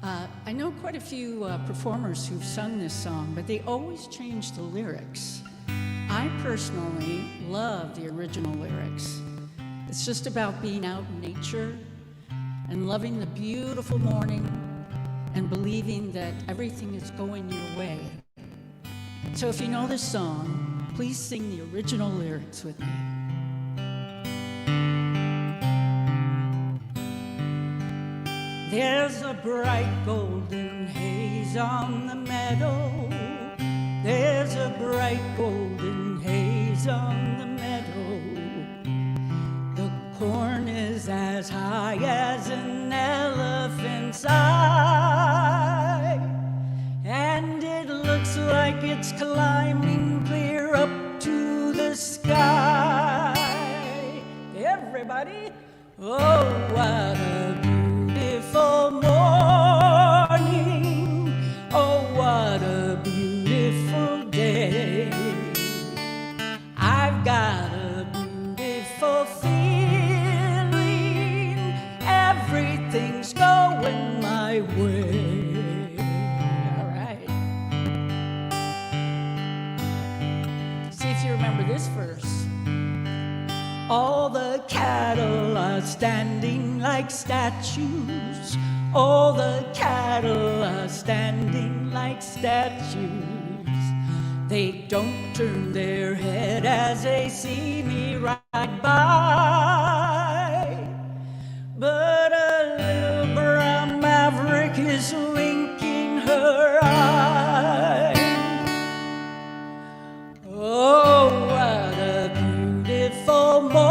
I know quite a few performers who've sung this song, but they always change the lyrics. I personally love the original lyrics. It's just about being out in nature and loving the beautiful morning and believing that everything is going your way. So if you know this song, please sing the original lyrics with me. There's a bright golden haze on the meadow. There's a bright golden haze on the meadow. The corn is as high as an elephant's eye, and it looks like it's climbing clear up to the sky. Everybody, oh, what a beautiful morning. Oh, what a beautiful day. I've got a beautiful feeling. Everything's going my way. All right. See if you remember this verse. All the cattle are standing like statues. All the cattle are standing like statues. They don't turn their head as they see me ride by. But a little brown maverick is winking her eye. Oh, what a beautiful morning.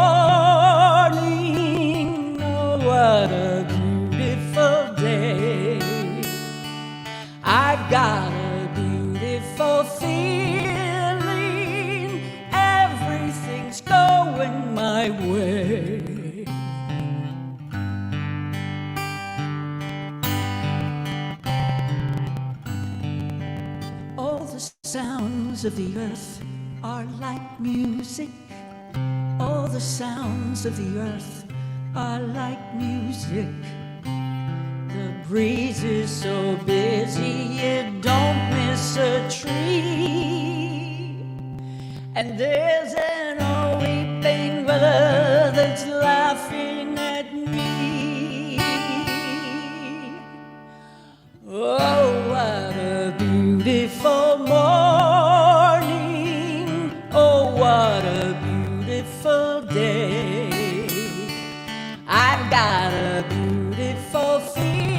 Oh, what a beautiful day. I've got a beautiful feeling. Everything's going my way. All the sounds of the earth are like music. All the sounds of the earth are like music. The breeze is so busy it don't miss a tree. And there's an old weeping willow that's laughing at me. Oh, what a beautiful morning. Oh, what a beautiful day. I've got a beautiful feeling.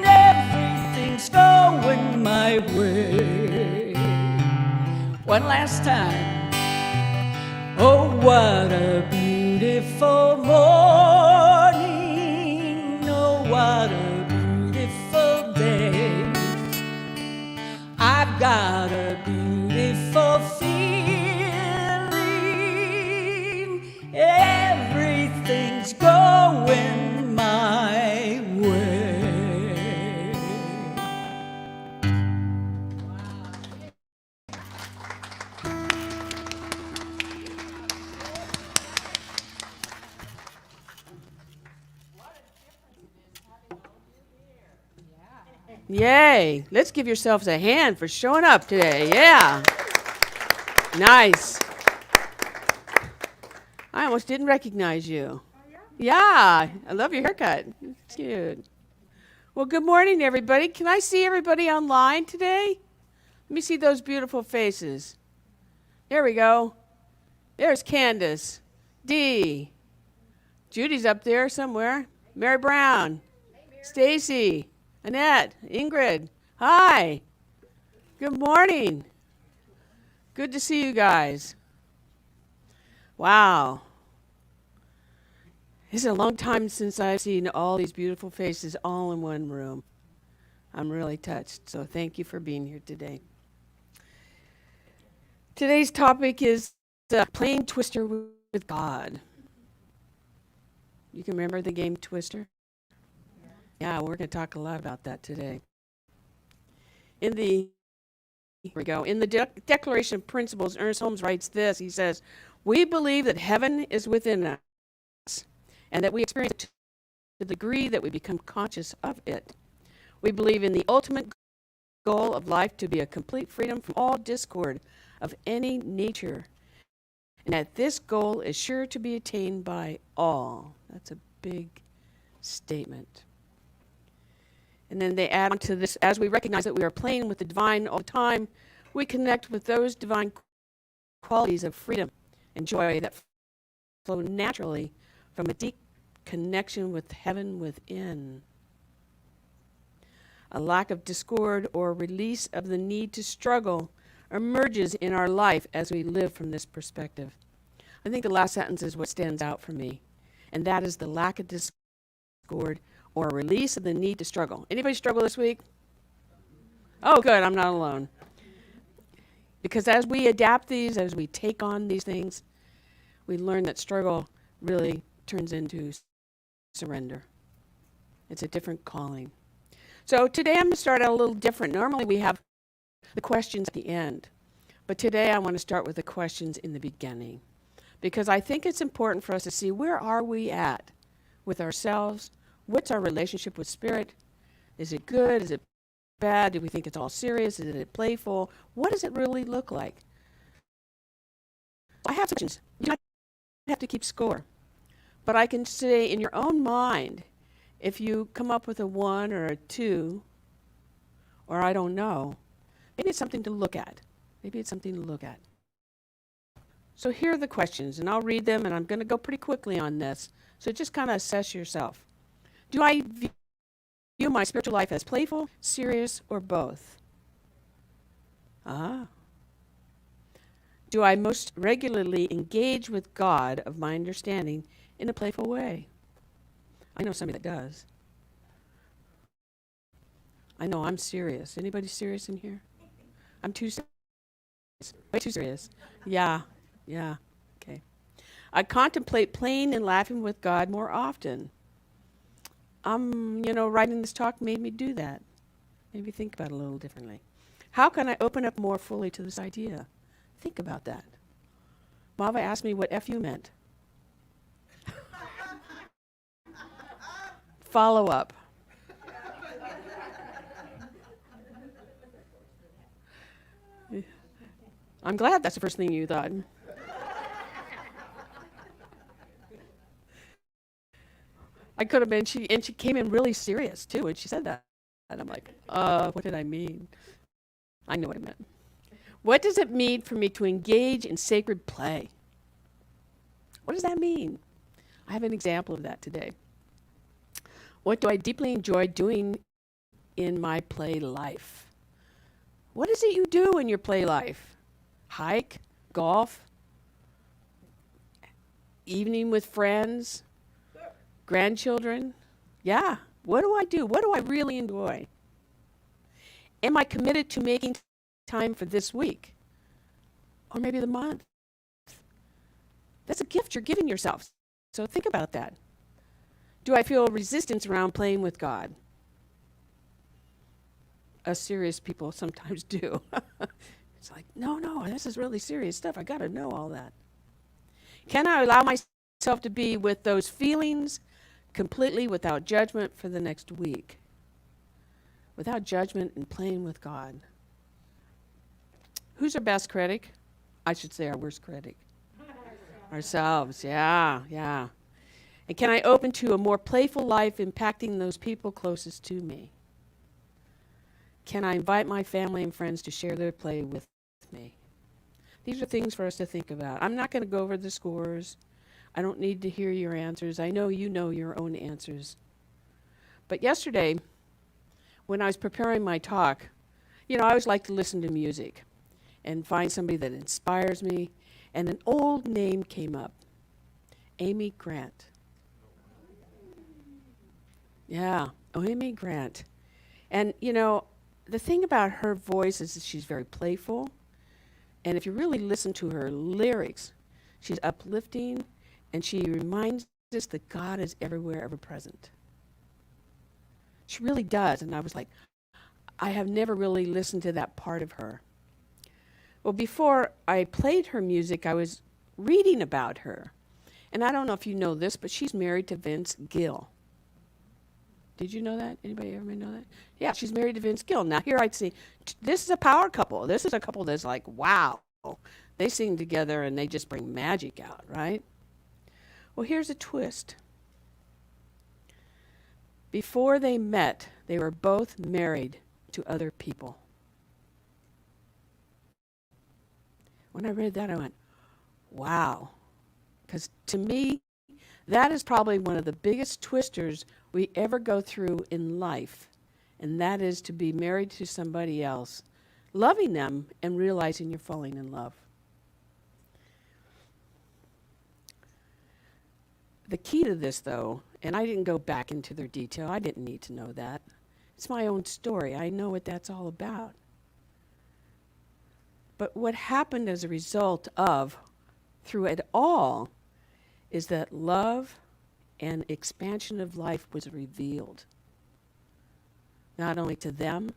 Everything's going my way. One last time. Oh, what a beautiful morning. Oh, what a beautiful day. I've got a beautiful feeling. Everything's going my way. Yay. Let's give yourselves a hand for showing up today. Yeah. Nice. I almost didn't recognize you. Yeah. I love your haircut. It's cute. Well, good morning, everybody. Can I see everybody online today? Let me see those beautiful faces. There we go. There's Candace. Dee. Judy's up there somewhere. Mary Brown. Stacy. Annette, Ingrid, hi. Good morning. Good to see you guys. Wow. It's a long time since I've seen all these beautiful faces all in one room. I'm really touched, so thank you for being here today. Today's topic is playing Twister with God. You can remember the game Twister? Yeah, we're going to talk a lot about that today. Here we go. In the Declaration of Principles, Ernest Holmes writes this. He says, "We believe that heaven is within us and that we experience the degree that we become conscious of it. We believe in the ultimate goal of life to be a complete freedom from all discord of any nature, and that this goal is sure to be attained by all. That's a big statement. And then they add on to this, as we recognize that we are playing with the divine all the time, we connect with those divine qualities of freedom and joy that flow naturally from a deep connection with heaven within. A lack of discord or release of the need to struggle emerges in our life as we live from this perspective. I think the last sentence is what stands out for me, and that is the lack of discord or a release of the need to struggle. Anybody struggle this week? Oh, good, I'm not alone. Because as we adapt these, as we take on these things, we learn that struggle really turns into surrender. It's a different calling. So today I'm going to start out a little different. Normally we have the questions at the end, but today I want to start with the questions in the beginning, because I think it's important for us to see, where are we at with ourselves? What's our relationship with Spirit? Is it good? Is it bad? Do we think it's all serious? Is it playful? What does it really look like? I have questions. You don't have to keep score. But I can say in your own mind, if you come up with a 1 or a 2, or I don't know, maybe it's something to look at. Maybe it's something to look at. So here are the questions, and I'll read them, and I'm going to go pretty quickly on this. So just kind of assess yourself. Do I view my spiritual life as playful, serious, or both? Do I most regularly engage with God of my understanding in a playful way? I know somebody that does. I know I'm serious. Anybody serious in here? I'm too serious. Way too serious. Yeah. Okay. I contemplate playing and laughing with God more often. Writing this talk made me do that. Maybe think about it a little differently. How can I open up more fully to this idea? Think about that. Mava asked me what FU meant. Follow up. I'm glad that's the first thing you thought. I could have been, she came in really serious too, and she said that. And I'm like, what did I mean? I know what I meant. What does it mean for me to engage in sacred play? What does that mean? I have an example of that today. What do I deeply enjoy doing in my play life? What is it you do in your play life? Hike, golf, evening with friends, grandchildren? Yeah. What do I do? What do I really enjoy? Am I committed to making time for this week? Or maybe the month? That's a gift you're giving yourself. So think about that. Do I feel resistance around playing with God? Us serious people sometimes do. It's like, no, this is really serious stuff. I got to know all that. Can I allow myself to be with those feelings completely without judgment for the next week? Without judgment and playing with God. Who's our best critic? I should say our worst critic. Ourselves, yeah. And can I open to a more playful life impacting those people closest to me? Can I invite my family and friends to share their play with me? These are things for us to think about. I'm not going to go over the scores. I don't need to hear your answers. I know you know your own answers. But yesterday, when I was preparing my talk, I always like to listen to music and find somebody that inspires me. And an old name came up, Amy Grant. Yeah, Amy Grant. And, the thing about her voice is that she's very playful. And if you really listen to her lyrics, she's uplifting, and she reminds us that God is everywhere, ever present. She really does. And I was like, I have never really listened to that part of her. Well, before I played her music, I was reading about her. And I don't know if you know this, but she's married to Vince Gill. Did you know that? Anybody ever know that? Yeah, she's married to Vince Gill. Now here I'd see, this is a power couple. This is a couple that's like, wow. They sing together and they just bring magic out, right? Well, here's a twist. Before they met, they were both married to other people. When I read that, I went, wow. Because to me, that is probably one of the biggest twisters we ever go through in life. And that is to be married to somebody else, loving them and realizing you're falling in love. The key to this, though, and I didn't go back into their detail. I didn't need to know that. It's my own story. I know what that's all about. But what happened as a result of, through it all, is that love and expansion of life was revealed. Not only to them,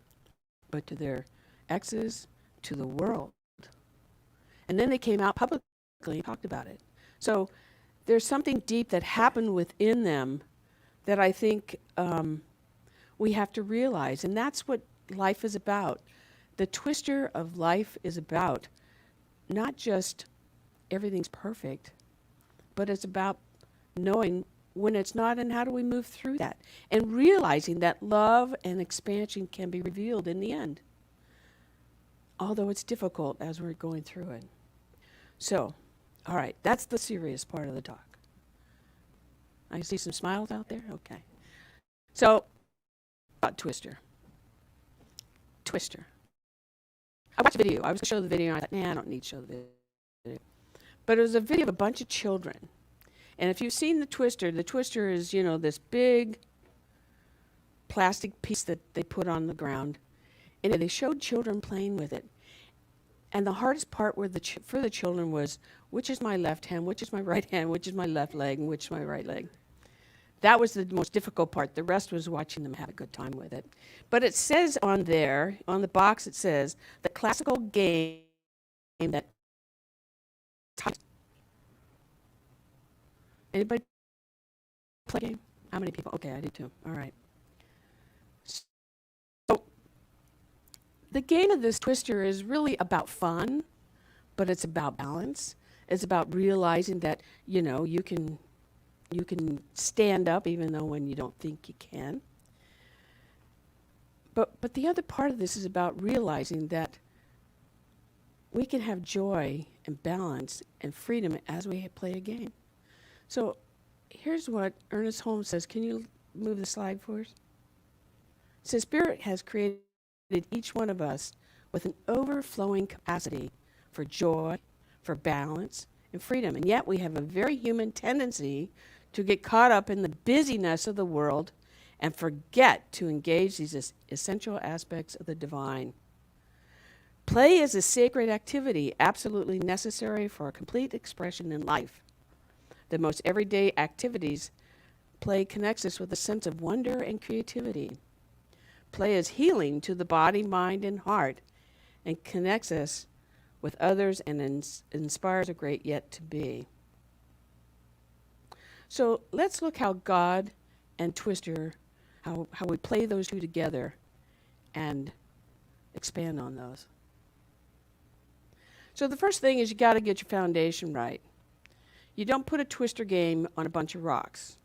but to their exes, to the world. And then they came out publicly and talked about it. So there's something deep that happened within them that I think we have to realize. And that's what life is about. The twister of life is about not just everything's perfect, but it's about knowing when it's not and how do we move through that. And realizing that love and expansion can be revealed in the end. Although it's difficult as we're going through it. So, all right, that's the serious part of the talk. I see some smiles out there? Okay. So, about Twister. I watched the video. I was going to show the video, and I thought, I don't need to show the video. But it was a video of a bunch of children. And if you've seen the Twister is, this big plastic piece that they put on the ground. And they showed children playing with it. And the hardest part for the children was, which is my left hand, which is my right hand, which is my left leg, and which is my right leg. That was the most difficult part. The rest was watching them have a good time with it. But it says on there, on the box, it says, the classical game that... Anybody play a game? How many people? Okay, I did too. All right. So, the game of this Twister is really about fun, but it's about balance. It's about realizing that, you can stand up even though when you don't think you can. But the other part of this is about realizing that we can have joy and balance and freedom as we play a game. So here's what Ernest Holmes says. Can you move the slide for us? It says, Spirit has created each one of us with an overflowing capacity for joy, for balance, and freedom. And yet we have a very human tendency to get caught up in the busyness of the world and forget to engage these essential aspects of the divine. Play is a sacred activity, absolutely necessary for a complete expression in life. The most everyday activities, play connects us with a sense of wonder and creativity. Play is healing to the body, mind, and heart, and connects us with others and inspires a great yet to be. So let's look how God and Twister, how we play those two together and expand on those. So the first thing is you got to get your foundation right. You don't put a Twister game on a bunch of rocks.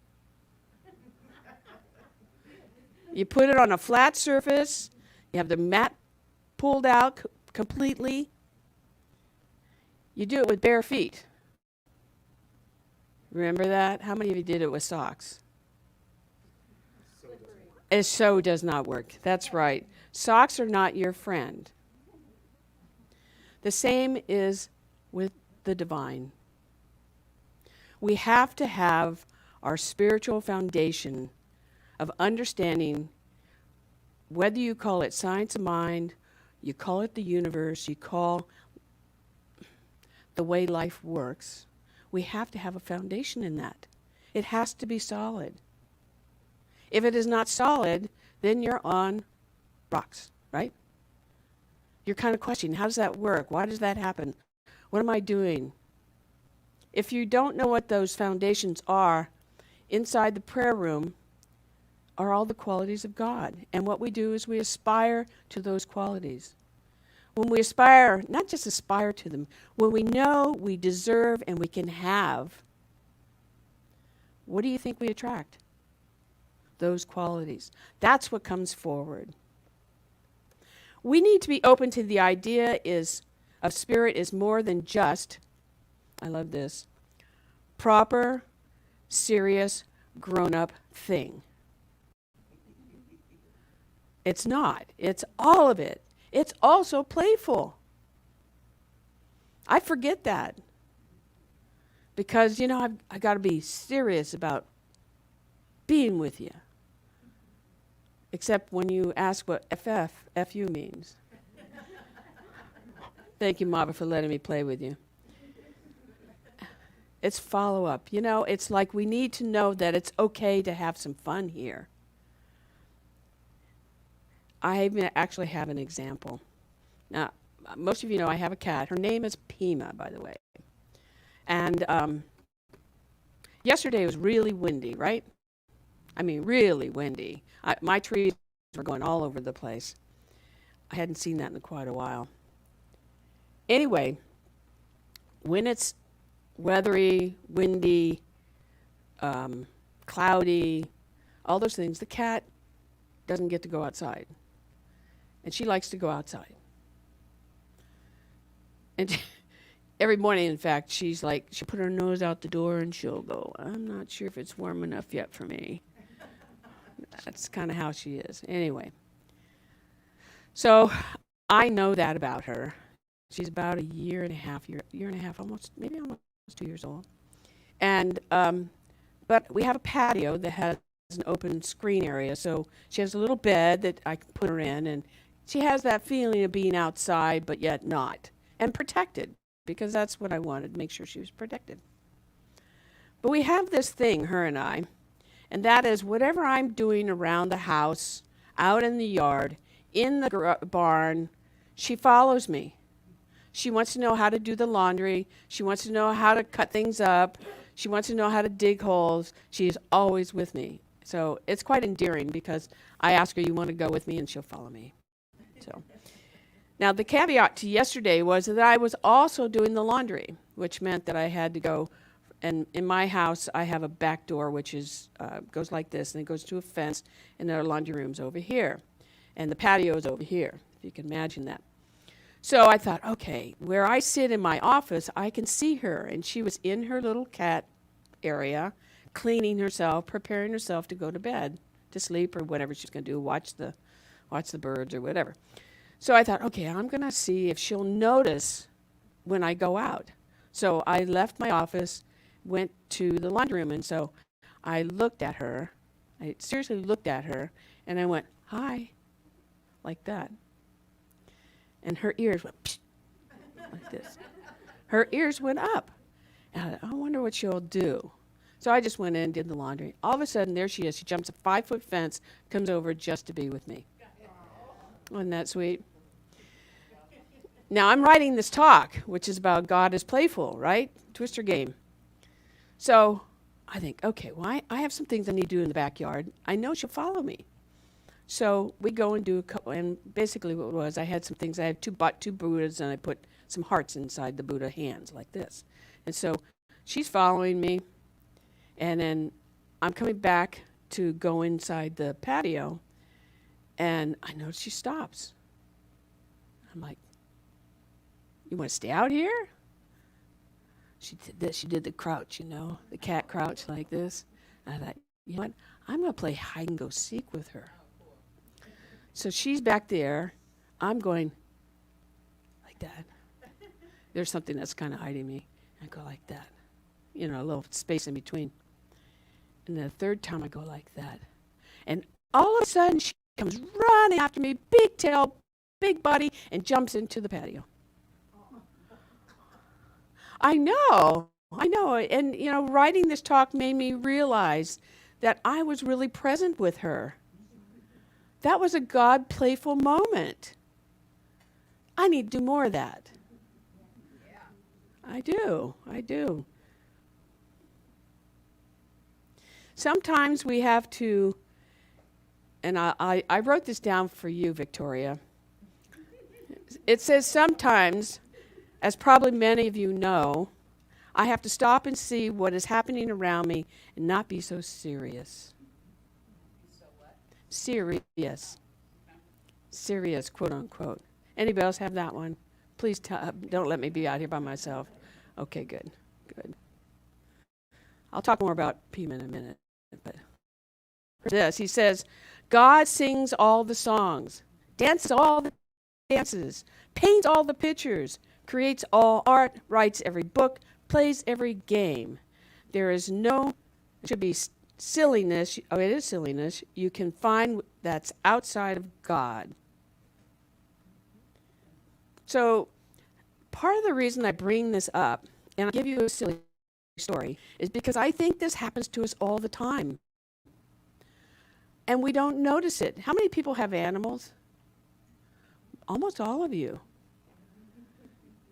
You put it on a flat surface. You have the mat pulled out completely. You do it with bare feet. Remember that? How many of you did it with socks? It so does not work. That's right. Socks are not your friend. The same is with the divine. We have to have our spiritual foundation of understanding, whether you call it science of mind, you call it the universe, you call the way life works. We have to have a foundation in that. It has to be solid. If it is not solid, then you're on rocks, right? You're kind of questioning, how does that work? Why does that happen? What am I doing? If you don't know what those foundations are, inside the prayer room, are all the qualities of God. And what we do is we aspire to those qualities. When we aspire, not just aspire to them, when we know we deserve and we can have, what do you think we attract? Those qualities. That's what comes forward. We need to be open to the idea of spirit is more than just, I love this, proper, serious, grown-up thing. It's not. It's all of it. It's also playful. I forget that. Because, I've got to be serious about being with you. Except when you ask what FU means. Thank you, Marva, for letting me play with you. It's follow-up. It's like we need to know that it's okay to have some fun here. I actually have an example. Now, most of you know I have a cat. Her name is Pima, by the way. And yesterday was really windy, right? I mean, really windy. My trees were going all over the place. I hadn't seen that in quite a while. Anyway, when it's weathery, windy, cloudy, all those things, the cat doesn't get to go outside. And she likes to go outside. And every morning, in fact, she'll put her nose out the door and she'll go, I'm not sure if it's warm enough yet for me. That's kind of how she is. Anyway. So I know that about her. She's about a year and a half, maybe almost 2 years old. And, but we have a patio that has an open screen area. So she has a little bed that I can put her in, and she has that feeling of being outside, but yet not. And protected, because that's what I wanted, to make sure she was protected. But we have this thing, her and I, and that is whatever I'm doing around the house, out in the yard, in the barn, she follows me. She wants to know how to do the laundry. She wants to know how to cut things up. She wants to know how to dig holes. She is always with me. So it's quite endearing because I ask her, you want to go with me? And she'll follow me. So now the caveat to yesterday was that I was also doing the laundry, which meant that I had to go. And in my house, I have a back door, which is goes like this, and it goes to a fence, and there are laundry rooms over here. And the patio is over here, if you can imagine that. So I thought, okay, where I sit in my office, I can see her. And she was in her little cat area, cleaning herself, preparing herself to go to bed, to sleep, or whatever she's going to do, watch the birds or whatever. So I thought, okay, I'm going to see if she'll notice when I go out. So I left my office, went to the laundry room, and so I looked at her. I seriously looked at her, and I went, hi, like that. And her ears went, psh, like this. Her ears went up. And I thought, I wonder what she'll do. So I just went in and did the laundry. All of a sudden, there she is. She jumps a 5-foot fence, comes over just to be with me. Wasn't that sweet? Now, I'm writing this talk, which is about God is playful, right? Twister game. So I think, okay, well, I have some things I need to do in the backyard. I know she'll follow me. So we go and do a couple, and basically what it was, I had some things. I had two Buddhas, and I put some hearts inside the Buddha hands like this. And so she's following me, and then I'm coming back to go inside the patio, and I notice she stops. I'm like, you want to stay out here? She did this. She did the crouch, the cat crouch like this. And I thought, you know what? I'm going to play hide and go seek with her. So she's back there. I'm going like that. There's something that's kind of hiding me. I go like that. A little space in between. And the third time I go like that. And all of a sudden she comes running after me, big tail, big body, and jumps into the patio. I know. And, writing this talk made me realize that I was really present with her. That was a God playful moment. I need to do more of that. I do. Sometimes we have to and I wrote this down for you, Victoria. It says sometimes, as probably many of you know, I have to stop and see what is happening around me and not be so serious. So what? Serious. Serious, quote unquote. Anybody else have that one? Please don't let me be out here by myself. Okay, good. Good. I'll talk more about Pima in a minute. But this, he says, God sings all the songs, dances all the dances, paints all the pictures, creates all art, writes every book, plays every game. There is no, it should be silliness, it is silliness, you can find that's outside of God. So part of the reason I bring this up, and I'll give you a silly story, is because I think this happens to us all the time. And we don't notice it. How many people have animals? Almost all of you.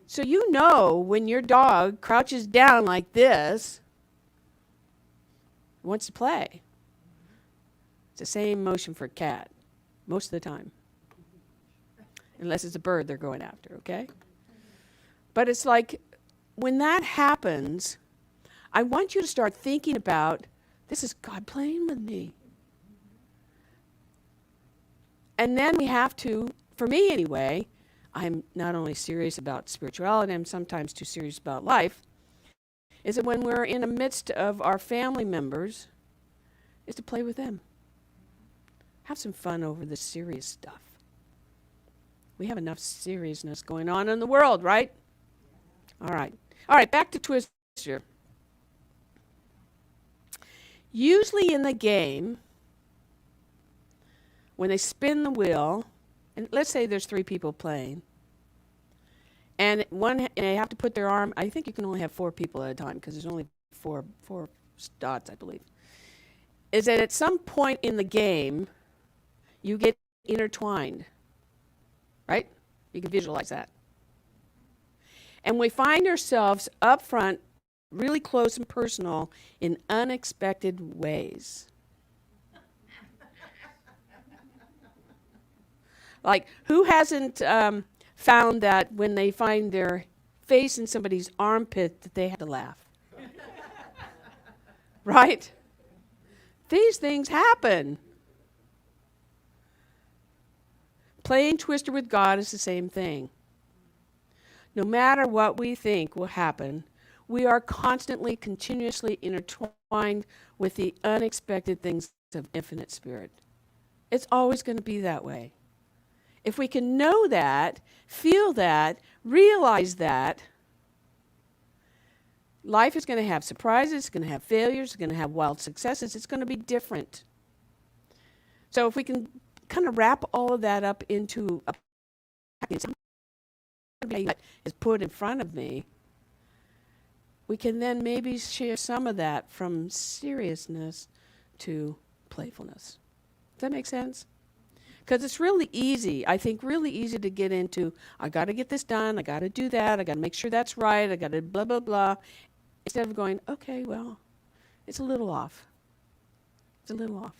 So you know when your dog crouches down like this, wants to play. It's the same motion for a cat, most of the time. Unless it's a bird they're going after, okay? But it's like, when that happens, I want you to start thinking about, this is God playing with me. And then we have to, for me anyway, I'm not only serious about spirituality, I'm sometimes too serious about life, is that when we're in the midst of our family members, is to play with them. Have some fun over the serious stuff. We have enough seriousness going on in the world, right? All right, back to Twister. Usually in the game, when they spin the wheel, and let's say there's 3 people playing, and they have to put their arm, I think you can only have 4 people at a time because there's only four dots, I believe, is that at some point in the game, you get intertwined, right? You can visualize that. And we find ourselves up front, really close and personal in unexpected ways. Like, who hasn't found that when they find their face in somebody's armpit that they have to laugh? Right? These things happen. Playing Twister with God is the same thing. No matter what we think will happen, we are constantly, continuously intertwined with the unexpected things of infinite spirit. It's always going to be that way. If we can know that, feel that, realize that, life is going to have surprises, it's going to have failures, it's going to have wild successes, it's going to be different. So if we can kind of wrap all of that up into a package that is put in front of me, we can then maybe share some of that from seriousness to playfulness. Does that make sense? Because it's really easy, I think really easy to get into, I got to get this done, I got to do that, I got to make sure that's right, I got to blah, blah, blah. Instead of going, okay, well, it's a little off. It's a little off.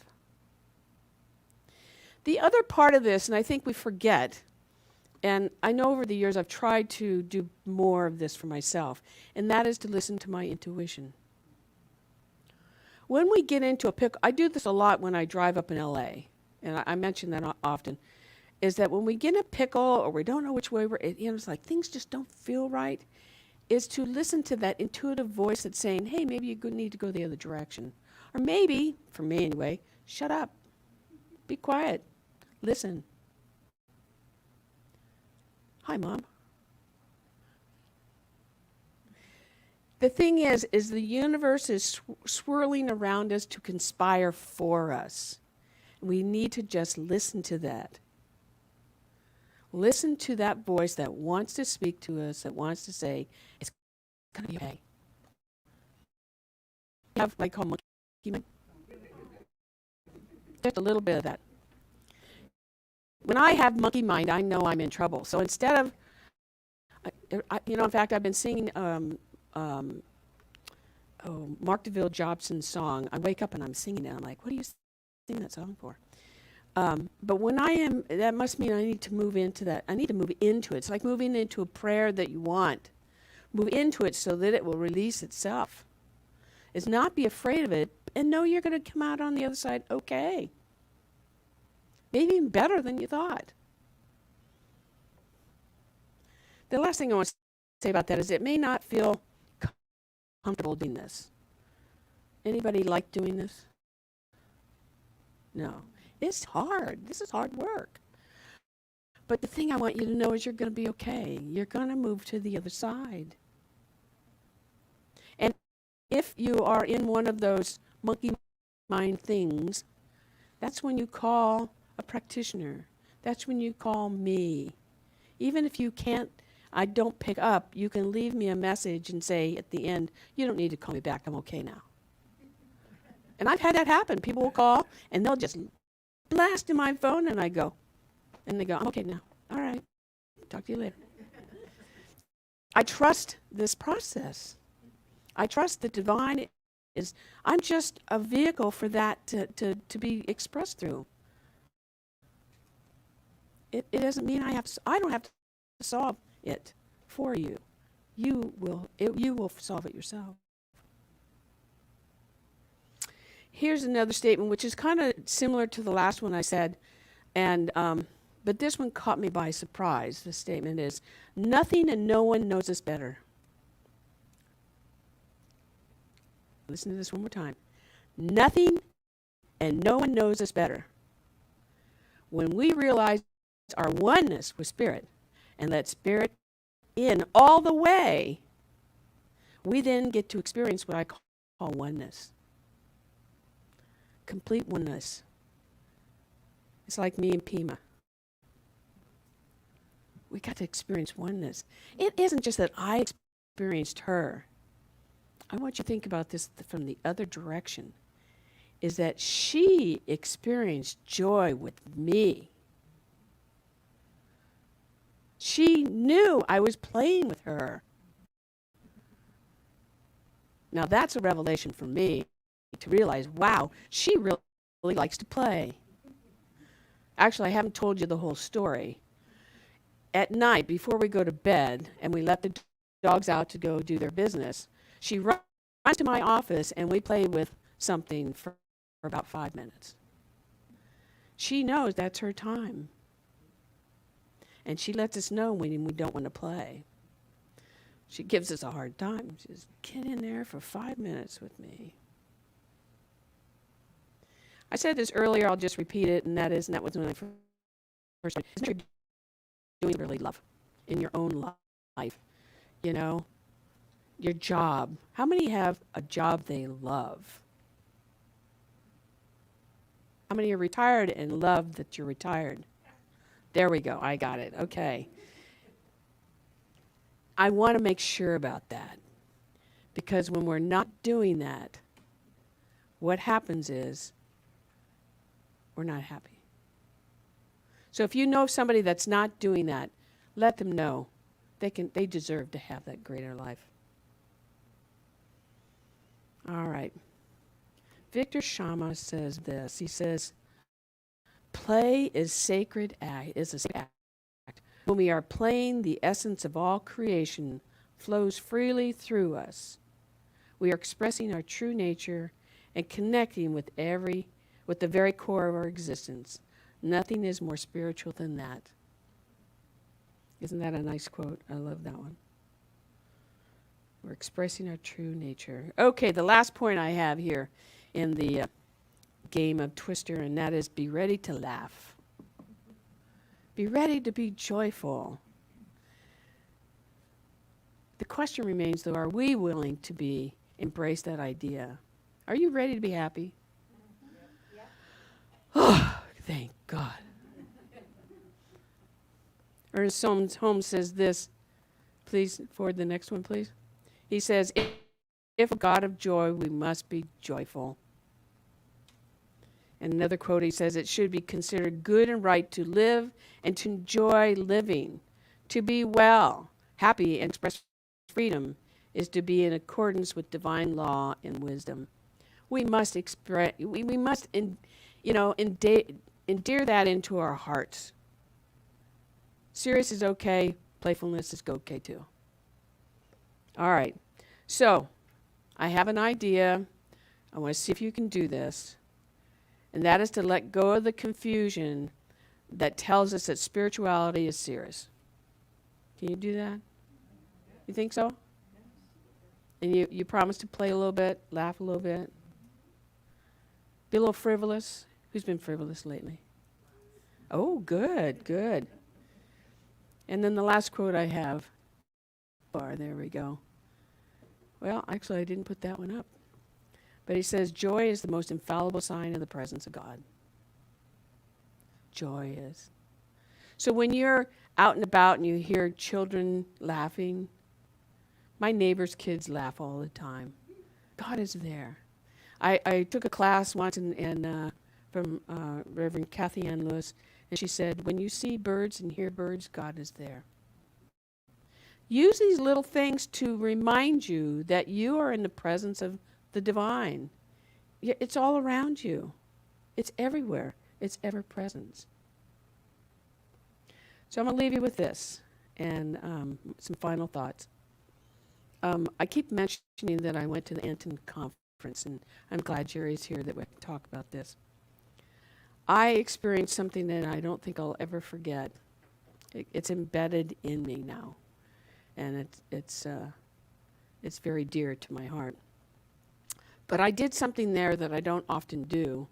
The other part of this, and I think we forget, and I know over the years I've tried to do more of this for myself, and that is to listen to my intuition. When we get into a pickle, I do this a lot when I drive up in LA, and I mention that often, is that when we get in a pickle or we don't know which way it's like things just don't feel right, is to listen to that intuitive voice that's saying, hey, maybe you need to go the other direction. Or maybe, for me anyway, shut up, be quiet, listen. Hi, Mom. The thing is the universe is swirling around us to conspire for us. We need to just listen to that. Listen to that voice that wants to speak to us, that wants to say, it's going to be okay. You have what I call monkey mind. Just a little bit of that. When I have monkey mind, I know I'm in trouble. So instead of, in fact, I've been singing Mark DeVille Jobson's song. I wake up and I'm singing it. I'm like, what are you singing that song for? But when I am, that must mean I need to move into that. I need to move into it. It's like moving into a prayer that you want. Move into it so that it will release itself. It's not be afraid of it and know you're going to come out on the other side okay. Maybe even better than you thought. The last thing I want to say about that is it may not feel comfortable doing this. Anybody like doing this? No. It's hard. This is hard work. But the thing I want you to know is you're going to be okay. You're going to move to the other side. And if you are in one of those monkey mind things, that's when you call a practitioner. That's when you call me. Even if you can't, I don't pick up, you can leave me a message and say at the end, you don't need to call me back, I'm okay now. And I've had that happen. People will call and they'll just blast in my phone and I go, and they go, I'm okay now. All right, talk to you later. I trust this process. I trust the divine is, I'm just a vehicle for that to be expressed through. It doesn't mean I don't have to solve it for you. You will solve it yourself. Here's another statement which is kind of similar to the last one I said, and but this one caught me by surprise. The statement is, nothing and no one knows us better. Listen to this one more time. Nothing and no one knows us better. When we realize our oneness with Spirit and let Spirit in all the way, we then get to experience what I call oneness. Complete oneness. It's like me and Pima. We got to experience oneness. It isn't just that I experienced her. I want you to think about this from the other direction, is that she experienced joy with me. She knew I was playing with her. Now that's a revelation for me to realize, wow, she really likes to play. Actually, I haven't told you the whole story. At night, before we go to bed, and we let the dogs out to go do their business, she runs to my office and we play with something for about 5 minutes. She knows that's her time. And she lets us know when we don't want to play. She gives us a hard time. She says, get in there for 5 minutes with me. I said this earlier, I'll just repeat it, and that was when I first started doing really love in your own life. You know, your job. How many have a job they love? How many are retired and love that you're retired? There we go. I got it. Okay. I want to make sure about that. Because when we're not doing that, what happens is we're not happy. So if you know somebody that's not doing that, let them know they deserve to have that greater life. All right. Victor Shama says this. He says, play is a sacred act. When we are playing, the essence of all creation flows freely through us. We are expressing our true nature and connecting with the very core of our existence. Nothing is more spiritual than that. Isn't that a nice quote? I love that one. We're expressing our true nature. Okay, the last point I have here in the game of Twister, and that is be ready to laugh. Be ready to be joyful. The question remains, though, are we willing to embrace that idea? Are you ready to be happy? Yeah. Oh, thank God. Ernest Holmes says this. Please forward the next one, please. He says, if a God of joy, we must be joyful. And another quote, he says, it should be considered good and right to live and to enjoy living. To be well, happy, and express freedom is to be in accordance with divine law and wisdom. We must endear that into our hearts. Serious is okay. Playfulness is okay too. All right. So, I have an idea. I want to see if you can do this. And that is to let go of the confusion that tells us that spirituality is serious. Can you do that? You think so? And you promise to play a little bit, laugh a little bit, be a little frivolous. Who's been frivolous lately? Oh, good, good. And then the last quote I have. There we go. Well, actually, I didn't put that one up. But he says, joy is the most infallible sign of the presence of God. Joy is. So when you're out and about and you hear children laughing, my neighbor's kids laugh all the time. God is there. I took a class once from Reverend Kathy Ann Lewis, and she said, when you see birds and hear birds, God is there. Use these little things to remind you that you are in the presence of the divine. It's all around you. It's everywhere. It's ever present. So I'm going to leave you with this and some final thoughts. I keep mentioning that I went to the Anton conference, and I'm glad Jerry's here that we can talk about this. I experienced something that I don't think I'll ever forget. It's embedded in me now, and it's very dear to my heart. But I did something there that I don't often do,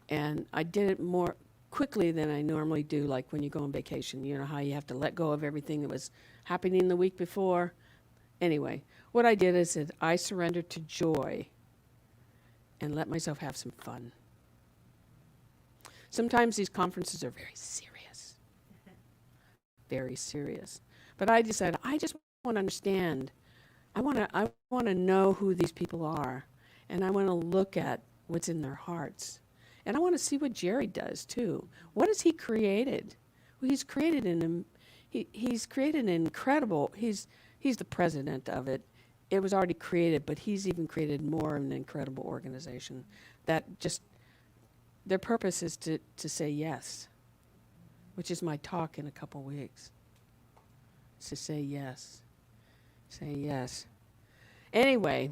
and I did it more quickly than I normally do, like when you go on vacation. You know how you have to let go of everything that was happening the week before? Anyway, what I did is that I surrendered to joy and let myself have some fun. Sometimes these conferences are very serious. Very serious. But I decided I just want to understand. I want to know who these people are. And I want to look at what's in their hearts. And I want to see what Jerry does too. What has he created? Well, he's created he's created an incredible, he's the president of it. It was already created, but he's even created more of an incredible organization that just, their purpose is to say yes, which is my talk in a couple weeks. It's to say yes. Say yes. Anyway,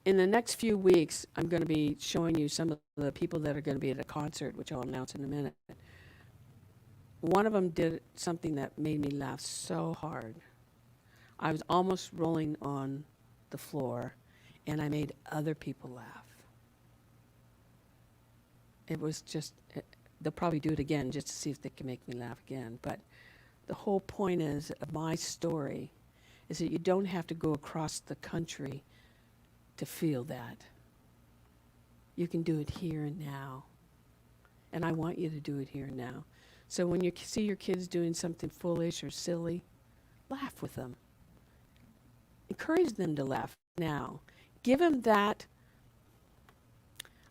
in the next few weeks, I'm going to be showing you some of the people that are going to be at a concert, which I'll announce in a minute. One of them did something that made me laugh so hard. I was almost rolling on the floor, and I made other people laugh. It was just, they'll probably do it again just to see if they can make me laugh again. But the whole point is of my story is that you don't have to go across the country to feel that. You can do it here and now. And I want you to do it here and now. So when you see your kids doing something foolish or silly, laugh with them. Encourage them to laugh now. Give them that,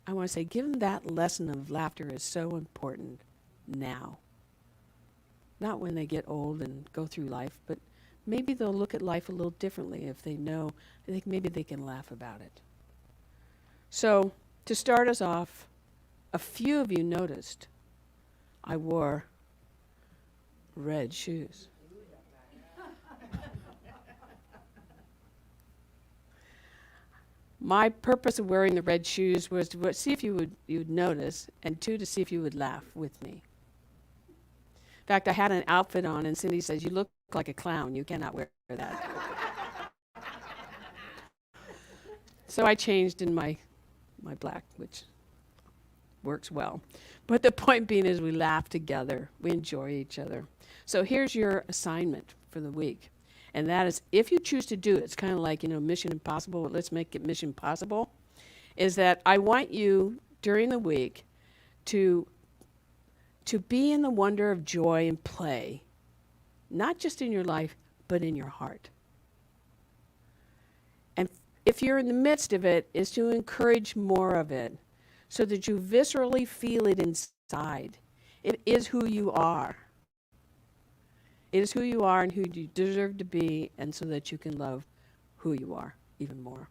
I want to say, give them that lesson of laughter is so important now. Not when they get old and go through life, but maybe they'll look at life a little differently if they know. I think maybe they can laugh about it. So, to start us off, a few of you noticed I wore red shoes. My purpose of wearing the red shoes was to see if you would notice, and two, to see if you would laugh with me. In fact, I had an outfit on, and Cindy says, "You look like a clown. You cannot wear that." So I changed in my black, which works well. But the point being is we laugh together. We enjoy each other. So here's your assignment for the week. And that is, if you choose to do it, it's kind of like, Mission Impossible, but let's make it Mission Possible, is that I want you during the week to be in the wonder of joy and play, not just in your life, but in your heart. And if you're in the midst of it, is to encourage more of it so that you viscerally feel it inside. It is who you are. It is who you are and who you deserve to be, and so that you can love who you are even more.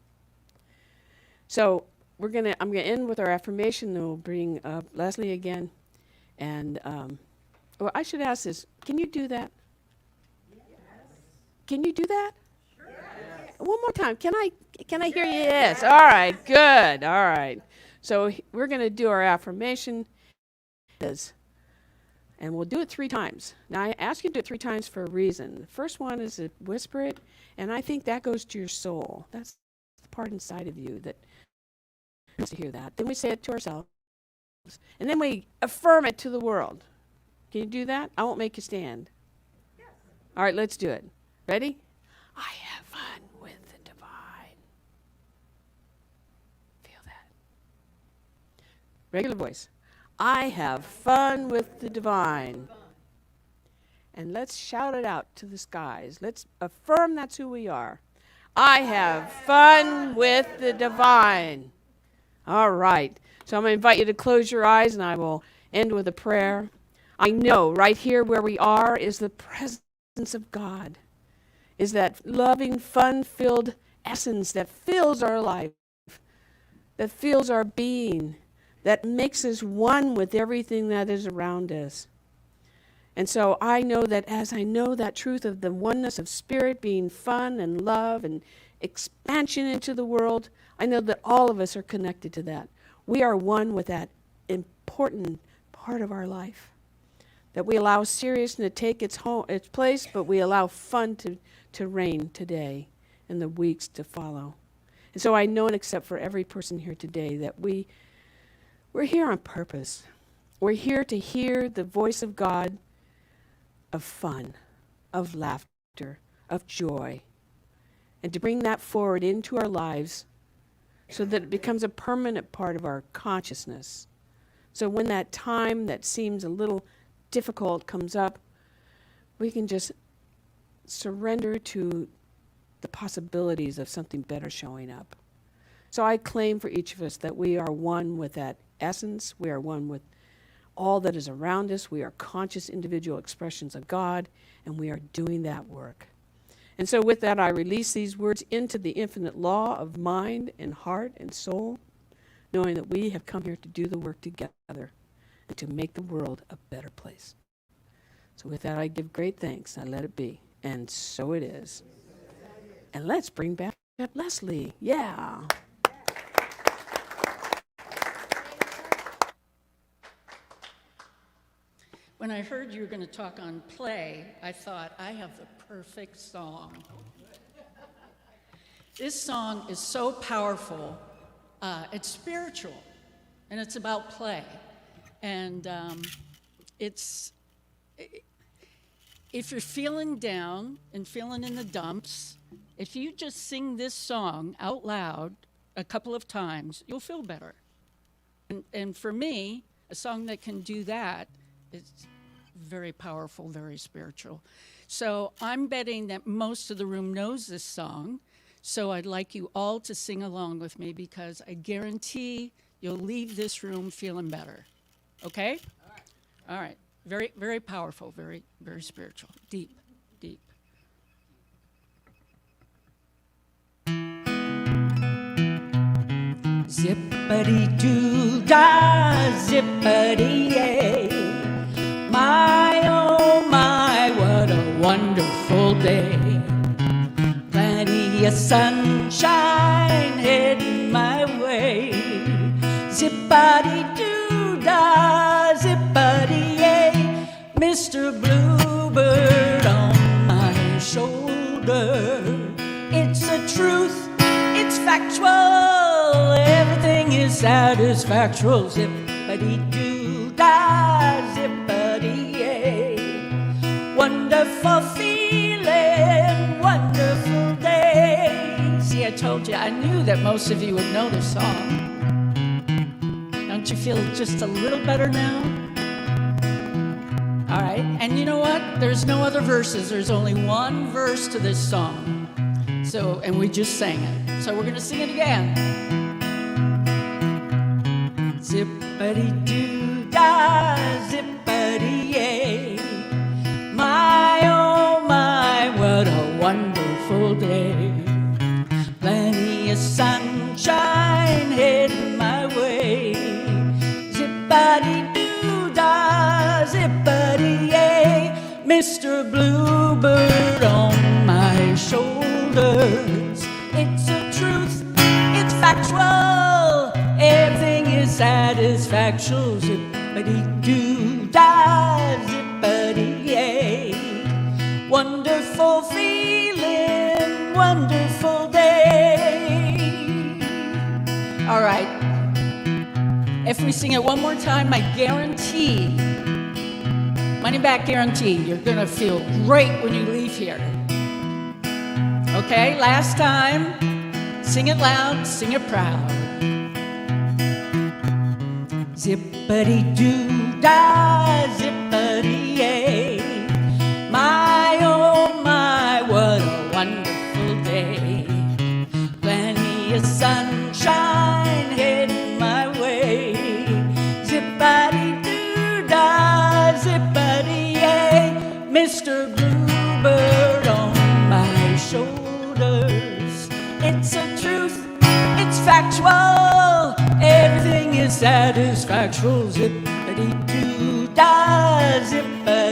So I'm gonna end with our affirmation, then we'll bring up Lesley again. And well, I should ask this: can you do that? Yes. Can you do that? Sure. Yes. One more time. Can I hear you? Yes. All right. Good. All right. So we're gonna do our affirmation, and we'll do it 3 times. Now I ask you to do it 3 times for a reason. The first one is to whisper it, and I think that goes to your soul. That's the part inside of you that needs to hear that. Then we say it to ourselves, and then we affirm it to the world. Can you do that? I won't make you stand. Yes. All right, let's do it. Ready? I have fun with the divine. Feel that. Regular voice. I have fun with the divine. And let's shout it out to the skies. Let's affirm that's who we are. I have fun with the divine. All right. So I'm going to invite you to close your eyes, and I will end with a prayer. I know right here where we are is the presence of God, is that loving, fun-filled essence that fills our life, that fills our being, that makes us one with everything that is around us. And so I know that as I know that truth of the oneness of spirit being fun and love and expansion into the world, I know that all of us are connected to that. We are one with that important part of our life. That we allow seriousness to take its place, but we allow fun to reign today and the weeks to follow. And so I know and accept for every person here today that we're here on purpose. We're here to hear the voice of God of fun, of laughter, of joy, and to bring that forward into our lives so that it becomes a permanent part of our consciousness. So when that time that seems a little difficult comes up, we can just surrender to the possibilities of something better showing up. So I claim for each of us that we are one with that essence. We are one with all that is around us. We are conscious individual expressions of God, and we are doing that work. And so with that, I release these words into the infinite law of mind and heart and soul, knowing that we have come here to do the work together and to make the world a better place. So with that, I give great thanks. I let it be. And so it is. And let's bring back up Lesley. Yeah. When I heard you were going to talk on play, I thought, I have the perfect song. This song is so powerful. It's spiritual, and it's about play. And if you're feeling down and feeling in the dumps, if you just sing this song out loud a couple of times, you'll feel better. And for me, a song that can do that is very powerful, very spiritual. So I'm betting that most of the room knows this song. So I'd like you all to sing along with me, because I guarantee you'll leave this room feeling better. Okay? All right. Very, very powerful, very, very spiritual. Deep, deep. Zippity-doo-dah, zippity-yay. My, oh my, what a wonderful day. Plenty of sunshine heading my way. Zippity-doo-dah, zippity-yay. Mr. Bluebird on my shoulder. It's the truth, it's factual, everything is satisfactual. Zippity-doo-dah, zippity-yay. Wonderful feeling, wonderful day. See, I told you, I knew that most of you would know this song. Don't you feel just a little better now? All right, and you know what? There's no other verses. There's only one verse to this song. So, and we just sang it. So we're gonna sing it again. Zippity-doo-dah, zippity-yay. My, oh my, what a wonderful day. Plenty of sunshine heading Mr. Bluebird on my shoulders. It's a truth, it's factual, everything is satisfactual. Zippity-doo-dah, zippity-yay. Wonderful feeling, wonderful day. All right. If we sing it one more time, I guarantee, money back guarantee, you're gonna feel great when you leave here. Okay, last time, sing it loud, sing it proud. Zippity-doo-dah, zippity-yay. My, oh my, what a wonderful day. Plenty of sunshine heading my way. Zippity-doo-dah, zippity-yay. Mr. Bluebird on my shoulders. It's a truth, it's factual, everything is satisfactual. Zippity-doo-dah, zippity-yay.